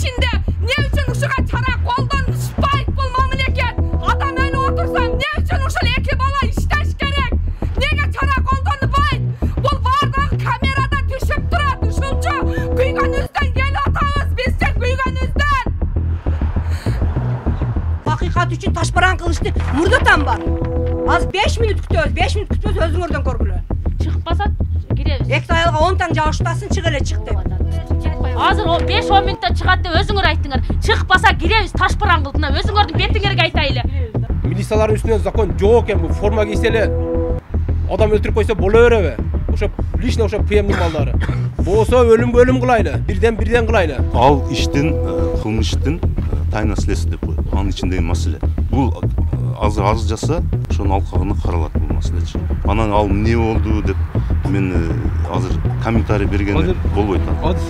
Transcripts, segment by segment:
işinde ne üçün uşuğa çara koldanışpayt bul mamleket? Adam ölü otursam ne üçün uşul eki bala işteş gerek? Nege çara koldanıpayt? Bul bardağı kamerada düşüp durat uşulcu. Güyganızdan gel atağız bizce güyganızdan. Hakikat için taşparan kılıçtı murdatan var. Az 5 minut kütüyoruz. 5 minut kütüyoruz özün oradan korkulu. Çıkmasa gireriz. Ektayalga 10 tane jağıştasın çıkıla çıktı. Hazır o 5-10 minutta çıkat dep özüңөр ayттыңар. Çıkmasa gireriz taşparan kılıtına. Özüңөрдүн бетиңерге айтайлы. Милициялардын үстүнөн закон жок экен, бул форма кийсе эле адам өлтүрүп койсо боло береби? Ошо лично ошо ПМдин балдары. Болсо өлүмгө өлүм кылайлы, бирден кылайлы. Ал иштин, кылмыштын тайна следствие деп коет. Анын ичиндеги маселе. Бул азыр аз жаса, ошонун алкагына каралат бул маселечи. Анан ал эмне болду деп мен азыр комментарий бергени болбойт.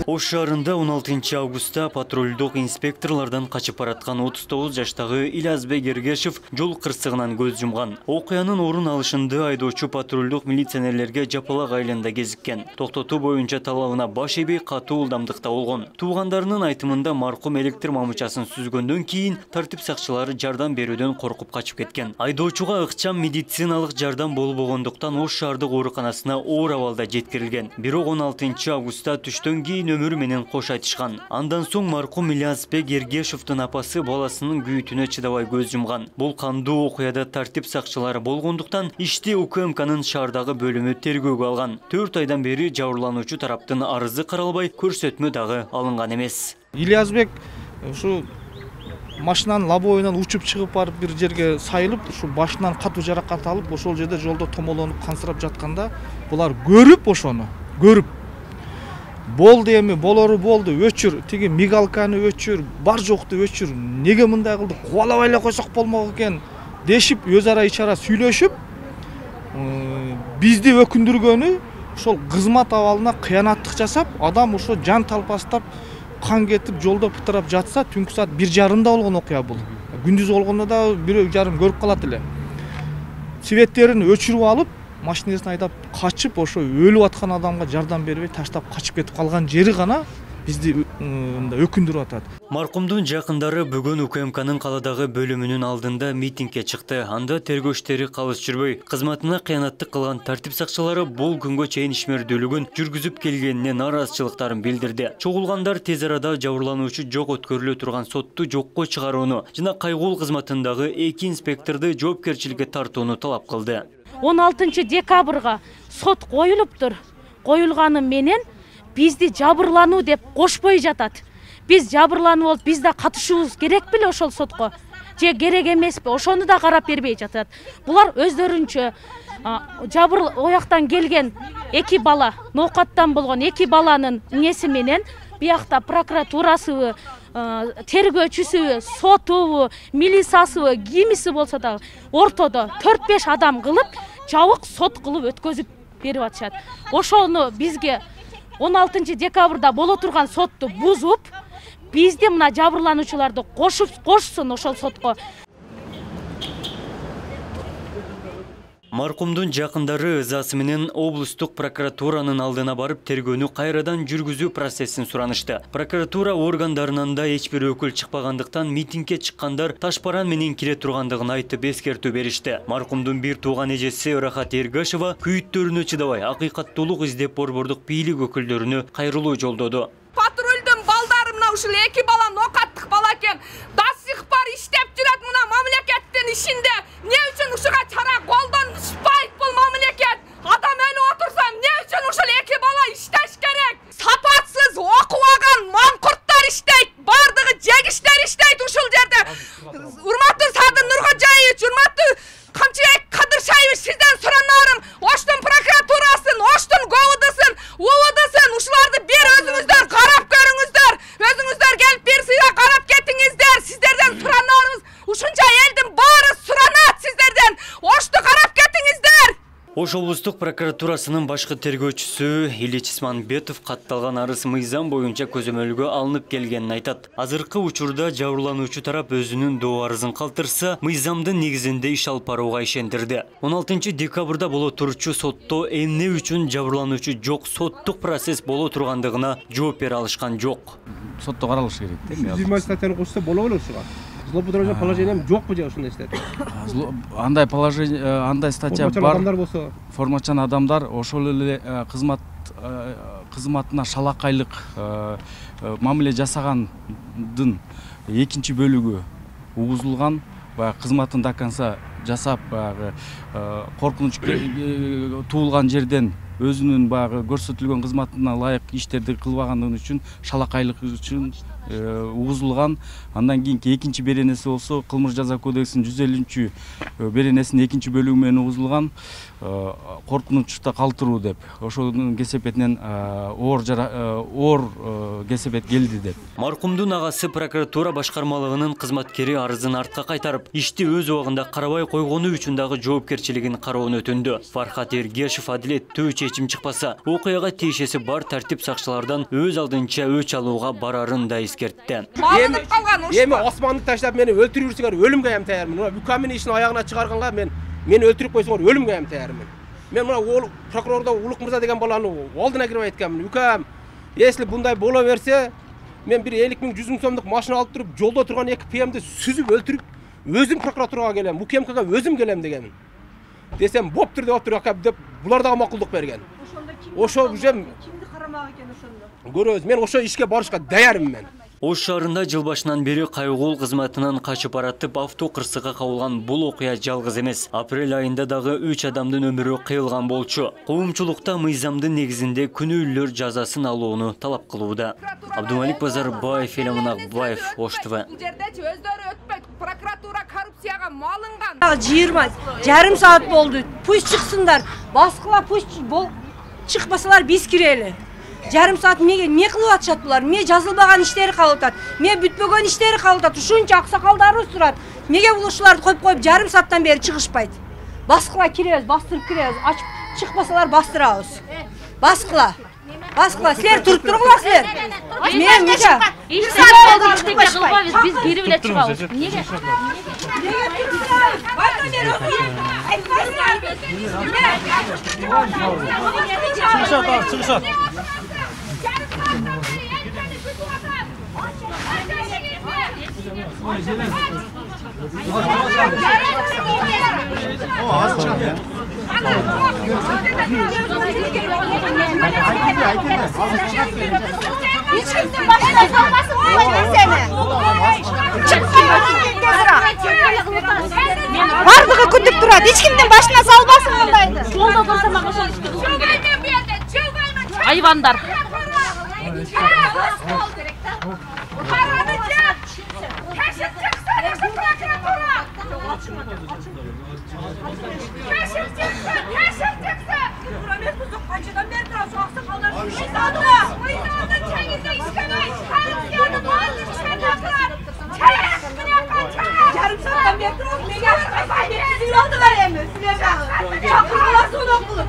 Ош шаарында 16 августта патрульдук инспекторлордон качып бараткан 39 жаштагы Илязбек Ергешев жол кырсыгынан көз жумган. Окуянын орун алышында айдоочу патрульдук милиционерлерге жапалак айылында кезиккен. Токтотуу боюнча талабына баш эбей катуу ылдамдыкта болгон. Туугандарынын айтымында маркум электр мамычасын сүзгөндөн кийин тартип сакчылары жардам берүүдөн коркуп качып кеткен. Айдоочуга ыкчам медициналык жардам болбогондуктан Ош шаардык ооруканасына оор абалда жеткирилген. Бирок 16 августта түштөн кийин өмүрү менен кош айтышкан. Андан соң маркум Илязбек Ергешевдин апасы баласынын күйүтүнө чыдабай көз жумган. Бул кандуу окуяда тартип сакчылары болгондуктан ишти УКМКнын шаардагы бөлүмү тергөөгө алган. 4 айдан бери жабырлануучу тараптын арызы каралбай, көрсөтмө дагы алынган эмес. Илязбек ушу машинанын лобоюнан учуп чыгып барып бир жерге сайылып, ушу башынан катуу жаракат алып, ошол жерде жолдо томолонуп кансырап жатканда, булар көрүп ошону, көрүп болду эми, болору болду, өчүр, тиги мигалканы өчүр, бар жокту өчүр, неге мындай кылдык, кубалабай эле койсок болмок экен дешип, өз ара ичара сүйлөшүп, бизди өкүндүргөнү ошол кызмат абалына кыянаттык жасап, адам ошо жан талпастап, кан кетип, жолдо пытырап жатса, түнкү саат 1:30 болгон окуя бул. Күндүз болгондо да 1:30 көрүп калат эле. Светтерин өчүрүп алып, машинесин айдап качып, ошо өлүп аткан адамга жардам бербей таштап качып кетип калган жери гана бизди өкүндүрүп атат. Маркумдун жакындары бүгүн УКМКнын каладагы бөлүмүнүн алдында митингге чыкты. Анда тергөө иштери калыс жүрбөй, кызматына кыянаттык кылган тартип сакчылары бул күнгө чейин ишмердүүлүгүн жүргүзүп келгенине нааразычылыктарын билдирди. Чогулгандар тез арада жабырлануучу жок өткөрүлө турган сотту жокко чыгарууну жана кайгуул кызматындагы 2 инспекторду жоопкерчиликке тартууну талап кылды. 16 декабрга сот коюлуптур. Коюлганы менен бизди жабырлануу деп кошпой жатат. Биз жабырлануу болуп, биз да катышуубуз керек беле ошол сотко? Же керек эмеспи? Ошону да карап бербей жатат. Булар өздөрүнчө жабыр ояктан келген 2 бала, ноокаттан болгон 2 баланын неси менен биякта прокуратурасыбы, тергөөчүсүбү, сотубу, милициясыбы, кимиси болсо да ортодо 4-5 адам кылып, жабык сот кылып өткөзүп берип атышат. Ошону бизге 16 декабрда боло турган сотту бузуп, бизди мына жабырлануучуларды кошсун ошол сотко. Маркумдун жакындары ызасы менен облустук прокуратуранын алдына барып тергөөнү кайрадан жүргүзүү процессин суранышты. Прокуратура органдарынан да эч бир өкүл чыкпагандыктан митингге чыккандар ташпаран менен кире тургандыгын айтып эскертүү беришти. Маркумдун бир тууган эжеси Рахат Ергашева күйүттөрүнө чыдабай акыйкаттуулук издеп борбордук бийлик өкүлдөрүнө кайрылуу жолдоду. Патрульдун балдары мына ушул 2 бала нокаттык бала экен. До сих пор иштеп жүрөт мына мамлекеттин ишинде. Не үчүн ушуга чара колдонушпайт бул мамлекет? Адам өлүп отурса, не үчүн ушул 2 бала иштеш керек? Сапатсыз окубаган маңкурттар иштейт, бардыгы жегиштер иштейт ушул жерде. Урматтуу Садыр Нуркожаевич, урматтуу Камчыбек Кадыршаевич, сизден суранарым, Оштун прокуратурасын, Оштун ГУВДсын, УВДсын ушуларды бир өзүңүздөр карап көрүңүздөр. Өзүңүздөр келип бир сыйга карап кетиңиздер. Сиздерден суранарыбыз, ушунча элдин баары суранат сиздерден. Ошту карап кетиңиздер. Ош облустук прокуратурасынын башкы тергөөчүсү Ильич Исманбетов катталган арыз мыйзам боюнча көзөмөлгө алынып келгенин айтат. Азыркы учурда жабырлануучу тарап өзүнүн доо арызын калтырса, мыйзамдын негизинде иш алып барууга ишендирди. 16 декабрда боло турчу сотто эмне үчүн жабырлануучу жок соттук процесс боло тургандыгына жооп бере алышкан жок. сотто каралышы керек да. 120 статьяны кошсо боло белет ушуга. Злоупотребление положением жокпу же ушундай иштер? Андай положение, андай статья бар. Адамдар болсо, Формачан адамдар ошол эле кызматына шалакайлык мамиле жасагандын экинчи бөлүгү угузулган, баягы кызматын до конца жасап, баягы коркунуч туулган жерден өзүнүн баягы көрсөтүлгөн кызматына ылайык иштерди кылбагандыгы үчүн шалакайлык үчүн угузулган. Андан кийинки экинчи беренеси болсо Кылмыш жаза кодексинин 150 беренесинин экинчи бөлүгү менен угузулган коркунучта калтыруу деп. Ошонун кесепетинен оор кесепет келди деп. Маркумдун агасы прокуратура башкармалыгынын кызматкери арызын артка кайтарып, ишти өз убагында карабай койгону үчүн дагы жоопкерчилигин кароон өтүндү. Фархат Эргешев адилеттүү чечим чыкпаса, окуяга тиешеси бар тартип сакчылардан өз алдынча өч алууга барарын да эскертти. Эми Османды таштап мени өлтүрүрсүңөр, өлүмгө ам таярмын. Бүкамин ишин аягына чыгарганга мени өлтүрүп койсоңор өлүмгө ам таярмын. Мен мына прокурордо Улук мырза деген баланы алдына кирип айтканмын. Бүкам, если bunday боло берсе, мен бир 50 000 100 000 сомдук машина алып туруп, жолдо турган 2 ПМди сүзүп өлтүрүп, өзүм прокуратурага келем, бу КМКга өзүм келем дегенмин. Десем, боптур деп булар дагы макулдук берген. Ошо уже кимди карамак экен ошондо? Көрөбүз. Мен ошо ишке барышка даярмын мен. Ош шаарында жыл башынан бери кайгуул кызматынан качып баратып авто кырсыгга кабылган бул окуя жалгыз эмес. Апрель айында дагы 3 адамдын өмүрү кыйылган болчу. Коомчулукта мыйзамдын негизинде күнөөлөр жазасын алууну талап кылууда. Абдумалик Базарбаев, Элемин Акбаев, Ош ТВ. Бул жердечи өздөрү өтпөйт. Прокуратура коррупцияга малынган. 20,5 saat болду. Пусть чыксындар. Баскыла пусть чыкпасалар биз кирели. Жарым saat эмне кылып атышат булар? Эмне жазылбаган иштери калып атат? Эмне бүтпөгөн иштери калып атат? Ушунча аксакалдарыбыз турат. Эмнеге бул ушуларды коюп жарым сааттан бери чыгышпайт? Баскыла киребиз, бастырып киребиз. Ачып чыкпасалар бастырабыз. Баскыла. Силер туруп тургула. Мен мынча. Иштер болду, иштеке кылбайбыз, биз кирип эле чыгабыз. Эмнеге? Чыгышат. Hiç kimse başına salmasın koyma seni. Bardығы күтіп тұрады. Hiç kimden başına salmasın ondaydı. Жолдо көрсөм ага ошол ишти кылышым керек. Айвандар. Yarım saatten beri durup beni sizin aldılar emmi. Çakırlarsa onu okulup.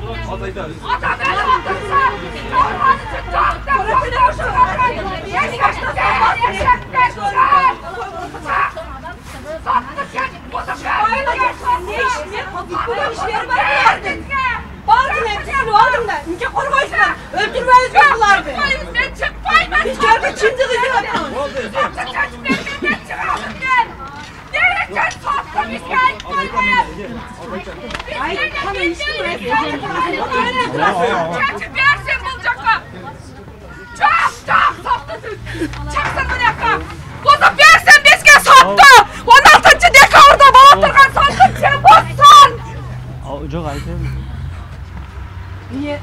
Bağırdım hepsini aldım da. Nice korkuyorsunlar. Öldürmeniz yoklardı. Ben çıkmayayım. Biz gördük şimdi kızı Ay tamam işte. Çekip yersin bulacaklar. Çok sattı. Çeksin bu yaka. Bozup yersin bizge sattı. 16. dekabrda bağıtırgan sattı. Sen bozsan. Жоқ айтайын. Niye?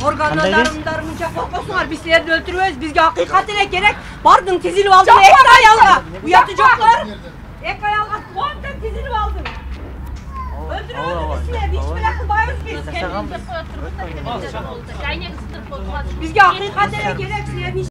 Organlarımınca korkuyorsunlar. Biz sizleri öldürüyoruz. Bizge hakikat ile gerek. Bardın tizilip aldın. Ek ayalga. Uyatacaklar. Ek ayalga. Ondan tizilip aldın. Öldürüyoruz biz sizleri. Hiç bırakılmayız biz. Bizge hakikat ile gerek. Sizlerin